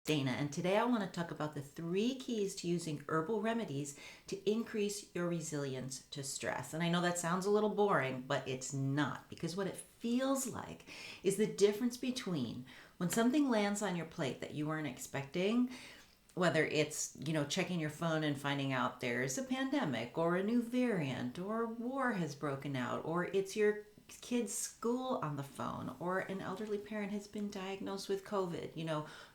Dana, and today I want to talk about the 3 keys to using herbal remedies to increase your resilience to stress. And I know that sounds a little boring, but it's not, because what it feels like is the difference between when something lands on your plate that you weren't expecting, whether it's, checking your phone and finding out there's a pandemic or a new variant or war has broken out, or it's your kid's school on the phone, or an elderly parent has been diagnosed with COVID.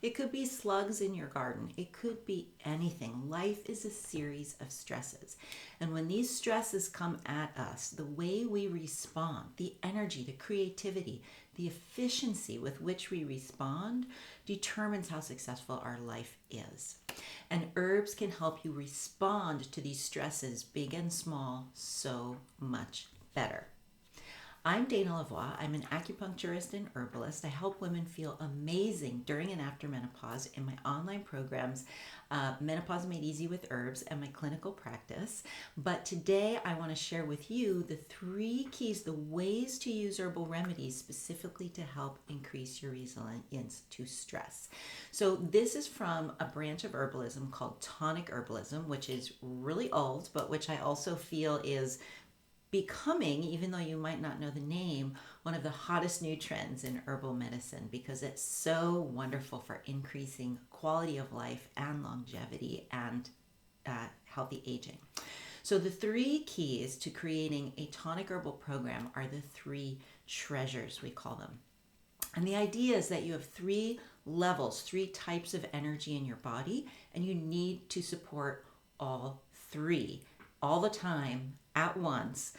It could be slugs in your garden. It could be anything. Life is a series of stresses. And when these stresses come at us, the way we respond, the energy, the creativity, the efficiency with which we respond determines how successful our life is. And herbs can help you respond to these stresses, big and small, so much better. I'm Dana Lavoie. I'm an acupuncturist and herbalist. I help women feel amazing during and after menopause in my online programs, Menopause Made Easy with Herbs, and my clinical practice. But today I want to share with you the 3 keys, the ways to use herbal remedies specifically to help increase your resilience to stress. So this is from a branch of herbalism called tonic herbalism, which is really old, but which I also feel is becoming, even though you might not know the name, one of the hottest new trends in herbal medicine, because it's so wonderful for increasing quality of life and longevity and healthy aging. So the 3 keys to creating a tonic herbal program are the 3 treasures, we call them. And the idea is that you have 3 levels, 3 types of energy in your body, and you need to support all 3 all the time at once.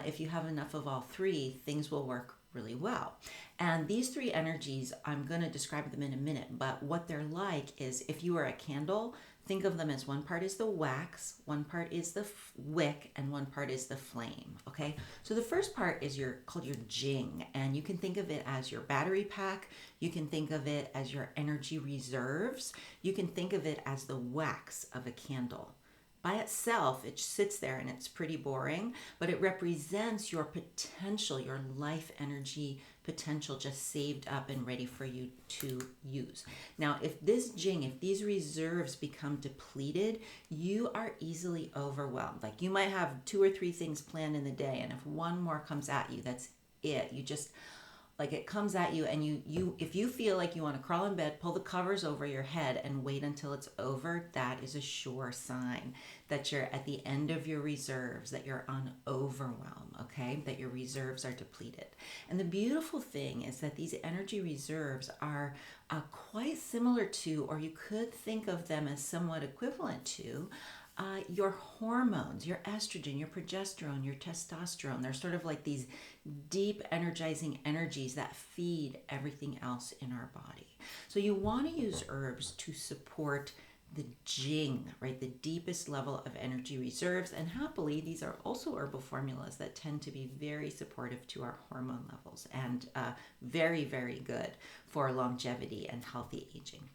If you have enough of all 3, things will work really well. And these 3 energies, I'm going to describe them in a minute, but what they're like is, if you are a candle, think of them as one part is the wax, one part is the wick, and one part is the flame. Okay, so the first part is called your jing, and you can think of it as your battery pack. You can think of it as your energy reserves. You can think of it as the wax of a candle. By itself, it sits there and it's pretty boring, but it represents your potential, your life energy potential just saved up and ready for you to use. Now, if these reserves become depleted, you are easily overwhelmed. Like, you might have 2 or 3 things planned in the day, and if one more comes at you, that's it. You just, like, it comes at you, and you if you feel like you want to crawl in bed, pull the covers over your head and wait until it's over, that is a sure sign that you're at the end of your reserves, that you're on overwhelm, okay? That your reserves are depleted. And the beautiful thing is that these energy reserves are quite similar to, or you could think of them as somewhat equivalent to, your hormones, your estrogen, your progesterone, your testosterone. They're sort of like these deep energizing energies that feed everything else in our body. So you want to use herbs to support the jing, right? The deepest level of energy reserves. And happily, these are also herbal formulas that tend to be very supportive to our hormone levels, and very, very good for longevity and healthy aging.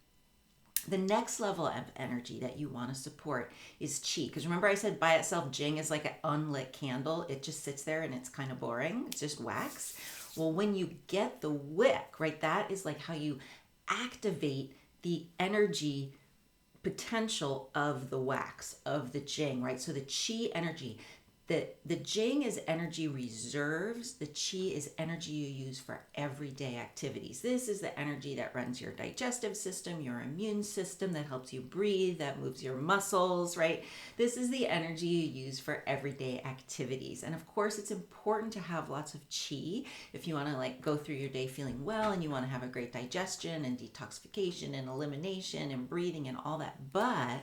The next level of energy that you want to support is qi. Because remember I said by itself, jing is like an unlit candle. It just sits there and it's kind of boring. It's just wax. Well, when you get the wick, right, that is like how you activate the energy potential of the wax, of the jing, right? So the qi energy. The jing is energy reserves. The qi is energy you use for everyday activities. This is the energy that runs your digestive system, your immune system, that helps you breathe, that moves your muscles, right? This is the energy you use for everyday activities. And of course, it's important to have lots of qi if you want to go through your day feeling well, and you want to have a great digestion and detoxification and elimination and breathing and all that. But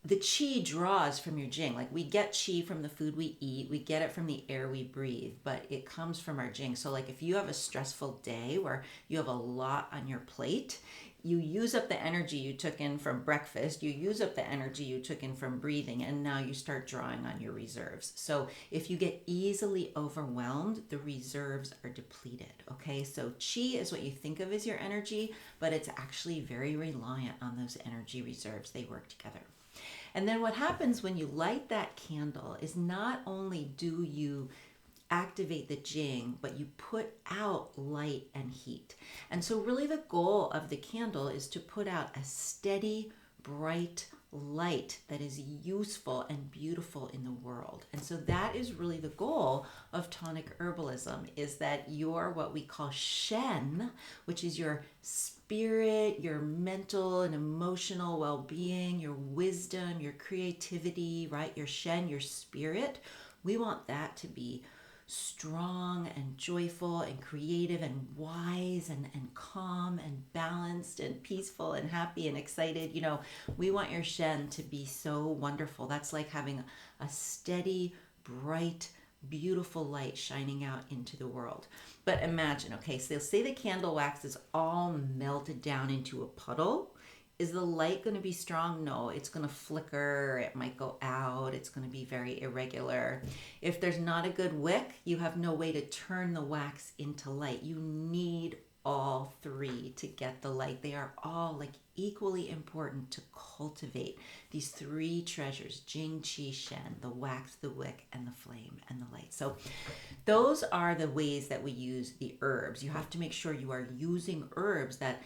the qi draws from your jing. Like, we get qi from the food we eat, we get it from the air we breathe, but it comes from our jing. So like, if you have a stressful day where you have a lot on your plate, you use up the energy you took in from breakfast, you use up the energy you took in from breathing, and now you start drawing on your reserves. So if you get easily overwhelmed, the reserves are depleted, okay? So qi is what you think of as your energy, but it's actually very reliant on those energy reserves. They work together. And then what happens when you light that candle is, not only do you activate the jing, but you put out light and heat. And so really the goal of the candle is to put out a steady, bright light that is useful and beautiful in the world. And so that is really the goal of tonic herbalism, is that your what we call shen, which is your spirit, your mental and emotional well-being, your wisdom, your creativity, right? Your shen, your spirit. We want that to be strong and joyful and creative and wise and calm and balanced and peaceful and happy and excited. We want your shen to be so wonderful. That's like having a steady, bright, beautiful light shining out into the world. But imagine, okay, so say the candle wax is all melted down into a puddle. Is the light going to be strong? No, it's going to flicker. It might go out. It's going to be very irregular. If there's not a good wick, you have no way to turn the wax into light. You need all three to get the light. They are all like equally important to cultivate these three treasures: jing, qi, shen, the wax, the wick, and the flame and the light. So those are the ways that we use the herbs. You have to make sure you are using herbs that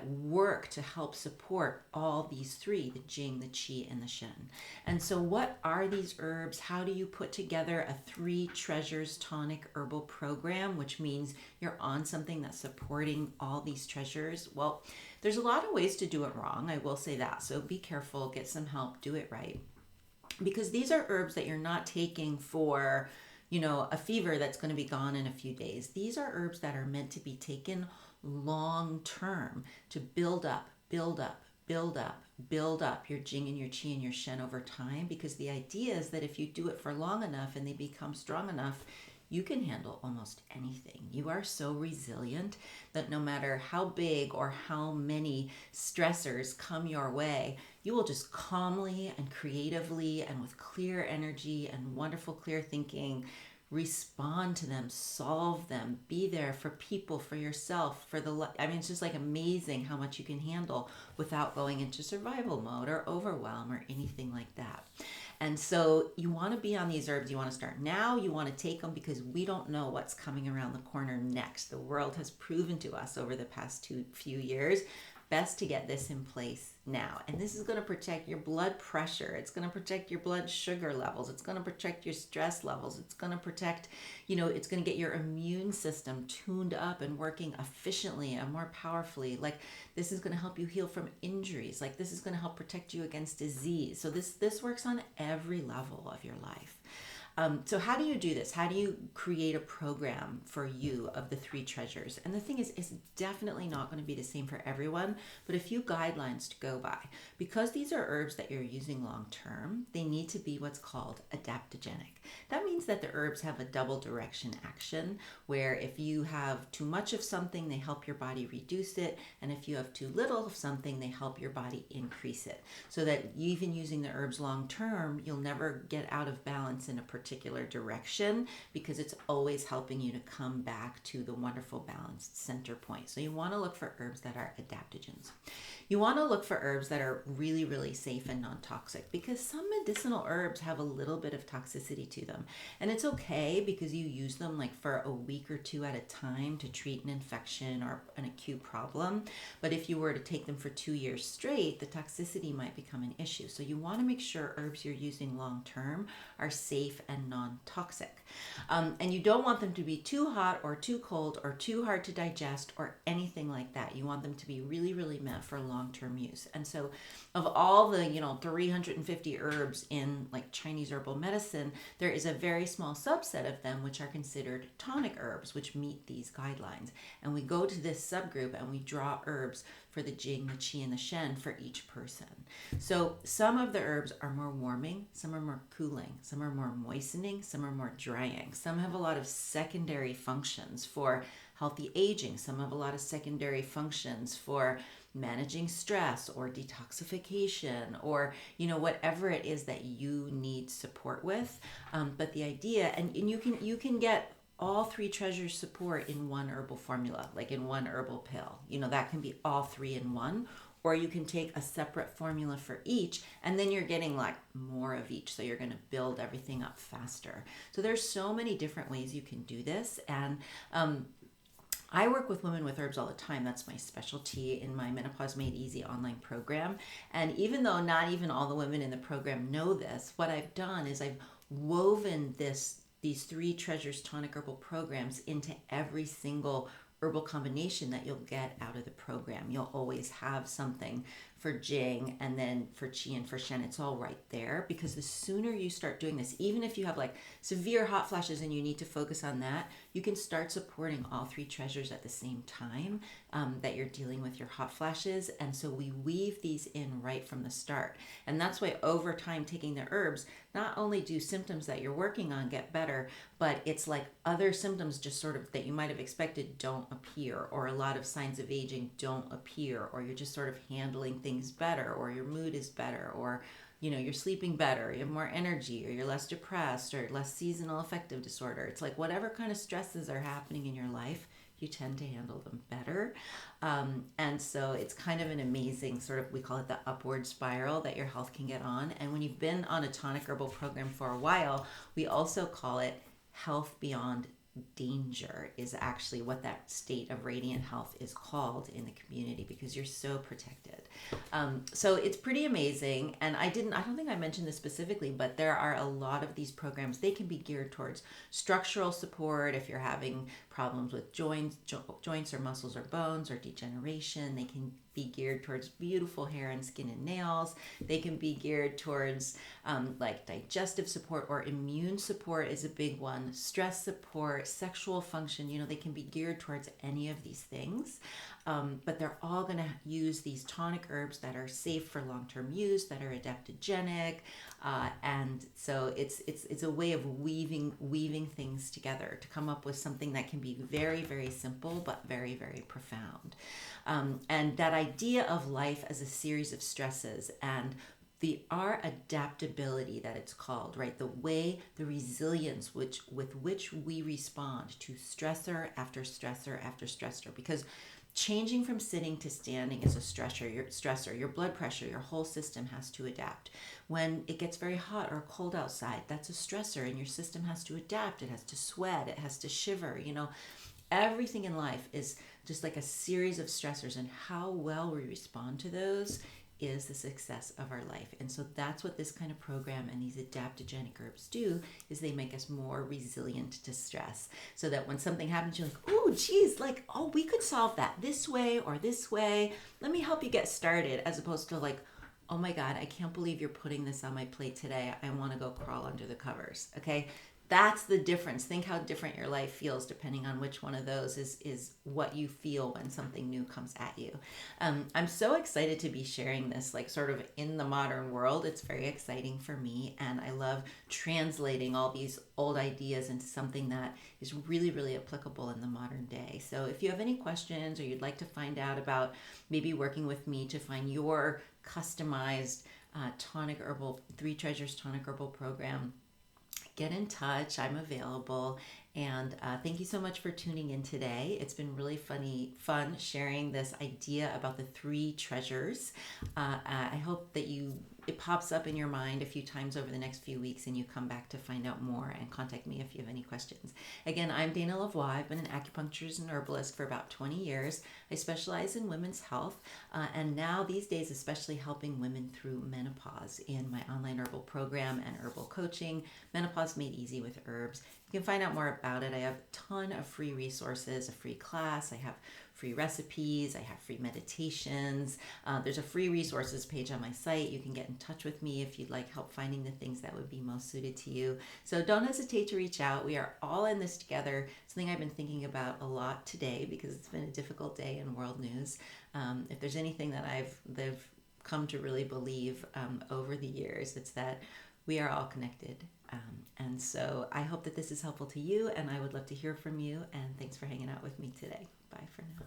work to help support all these three: the jing, the qi, and the shen. And so what are these herbs? How do you put together a 3 Treasures Tonic Herbal program, which means you're on something that's supporting all these treasures? Well, there's a lot of ways to do it wrong, I will say that. So be careful, get some help, do it right. Because these are herbs that you're not taking for, a fever that's going to be gone in a few days. These are herbs that are meant to be taken long term, to build up your jing and your qi and your shen over time, because the idea is that if you do it for long enough and they become strong enough, you can handle almost anything. You are so resilient that no matter how big or how many stressors come your way, you will just calmly and creatively and with clear energy and wonderful clear thinking respond to them, solve them, be there for people, for yourself, it's just like amazing how much you can handle without going into survival mode or overwhelm or anything like that. And so you want to be on these herbs. You want to start now. You want to take them because we don't know what's coming around the corner next. The world has proven to us over the past few years, best to get this in place now. And this is going to protect your blood pressure. It's going to protect your blood sugar levels. It's going to protect your stress levels. It's going to protect, it's going to get your immune system tuned up and working efficiently and more powerfully. Like, this is going to help you heal from injuries. Like, this is going to help protect you against disease. So this works on every level of your life. So how do you do this? How do you create a program for you of the 3 treasures? And the thing is, it's definitely not going to be the same for everyone, but a few guidelines to go by. Because these are herbs that you're using long term, they need to be what's called adaptogenic. That means that the herbs have a double direction action, where if you have too much of something, they help your body reduce it. And if you have too little of something, they help your body increase it. So that even using the herbs long term, you'll never get out of balance in a particular direction, because it's always helping you to come back to the wonderful balanced center point. So you want to look for herbs that are adaptogens. You want to look for herbs that are really, really safe and non-toxic, because some medicinal herbs have a little bit of toxicity to them. And it's okay because you use them like for a week or 2 at a time to treat an infection or an acute problem. But if you were to take them for 2 years straight, the toxicity might become an issue. So you want to make sure herbs you're using long-term are safe and non-toxic. And you don't want them to be too hot or too cold or too hard to digest or anything like that. You want them to be really, really meant for long-term use. And so of all the 350 herbs in like Chinese herbal medicine, there is a very small subset of them which are considered tonic herbs, which meet these guidelines. And we go to this subgroup and we draw herbs for the jing, the qi, and the shen for each person. So some of the herbs are more warming, some are more cooling, some are more moistening, some are more drying. Some have a lot of secondary functions for healthy aging. Some have a lot of secondary functions for managing stress or detoxification or, whatever it is that you need support with. But the idea, and you can get all 3 treasures support in one herbal formula, like in one herbal pill. That can be all 3 in one, or you can take a separate formula for each, and then you're getting like more of each. So you're going to build everything up faster. So there's so many different ways you can do this. And I work with women with herbs all the time. That's my specialty in my Menopause Made Easy online program. And even though not even all the women in the program know this, what I've done is I've woven these 3 Treasures Tonic Herbal programs into every single herbal combination that you'll get out of the program. You'll always have something for Jing, and then for Qi and for Shen, it's all right there, because the sooner you start doing this, even if you have like severe hot flashes and you need to focus on that, you can start supporting all 3 treasures at the same time that you're dealing with your hot flashes. And so we weave these in right from the start. And that's why over time taking the herbs, not only do symptoms that you're working on get better, but it's like other symptoms just sort of that you might have expected don't appear, or a lot of signs of aging don't appear, or you're just sort of handling things better, or your mood is better, or you're sleeping better, you have more energy, or you're less depressed, or less seasonal affective disorder. It's like whatever kind of stresses are happening in your life, you tend to handle them better. And so it's kind of an amazing sort of, we call it the upward spiral that your health can get on. And when you've been on a tonic herbal program for a while, we also call it health beyond danger, is actually what that state of radiant health is called in the community, because you're so protected. So it's pretty amazing. And I don't think I mentioned this specifically, but there are a lot of these programs. They can be geared towards structural support if you're having problems with joints or muscles or bones or degeneration. They can be geared towards beautiful hair and skin and nails. They can be geared towards like digestive support, or immune support is a big one, stress support, sexual function. They can be geared towards any of these things. But they're all going to use these tonic herbs that are safe for long-term use, that are adaptogenic, and so it's a way of weaving things together to come up with something that can be very, very simple but very, very profound. And that idea of life as a series of stresses, and our adaptability that it's called, right? The resilience with which we respond to stressor after stressor after stressor, because changing from sitting to standing is a stressor. Your blood pressure, your whole system has to adapt. When it gets very hot or cold outside, that's a stressor, and your system has to adapt. It has to sweat. It has to shiver. Everything in life is just like a series of stressors, and how well we respond to those is the success of our life. And so that's what this kind of program and these adaptogenic herbs do, is they make us more resilient to stress, so that when something happens, you're like, oh geez, like, oh, we could solve that this way or this way. Let me help you get started, as opposed to like, oh my God, I can't believe you're putting this on my plate today. I want to go crawl under the covers. Okay. That's the difference. Think how different your life feels depending on which one of those is what you feel when something new comes at you. I'm so excited to be sharing this, like, sort of in the modern world. It's very exciting for me, and I love translating all these old ideas into something that is really, really applicable in the modern day. So if you have any questions, or you'd like to find out about maybe working with me to find your customized tonic herbal, 3 Treasures Tonic Herbal program, get in touch. I'm available. And thank you so much for tuning in today. It's been really fun sharing this idea about the 3 treasures. I hope that it pops up in your mind a few times over the next few weeks, and you come back to find out more, and contact me if you have any questions. Again, I'm Dana Lavoie. I've been an acupuncturist and herbalist for about 20 years. I specialize in women's health, and now these days especially helping women through menopause in my online herbal program and herbal coaching, Menopause Made Easy with Herbs. You can find out more about it. I have a ton of free resources, a free class. I have free recipes. I have free meditations. There's a free resources page on my site. You can get in touch with me if you'd like help finding the things that would be most suited to you. So don't hesitate to reach out. We are all in this together. Something I've been thinking about a lot today, because it's been a difficult day in world news. If there's anything that I've come to really believe over the years, it's that we are all connected. And so I hope that this is helpful to you, and I would love to hear from you. And thanks for hanging out with me today. Bye for now.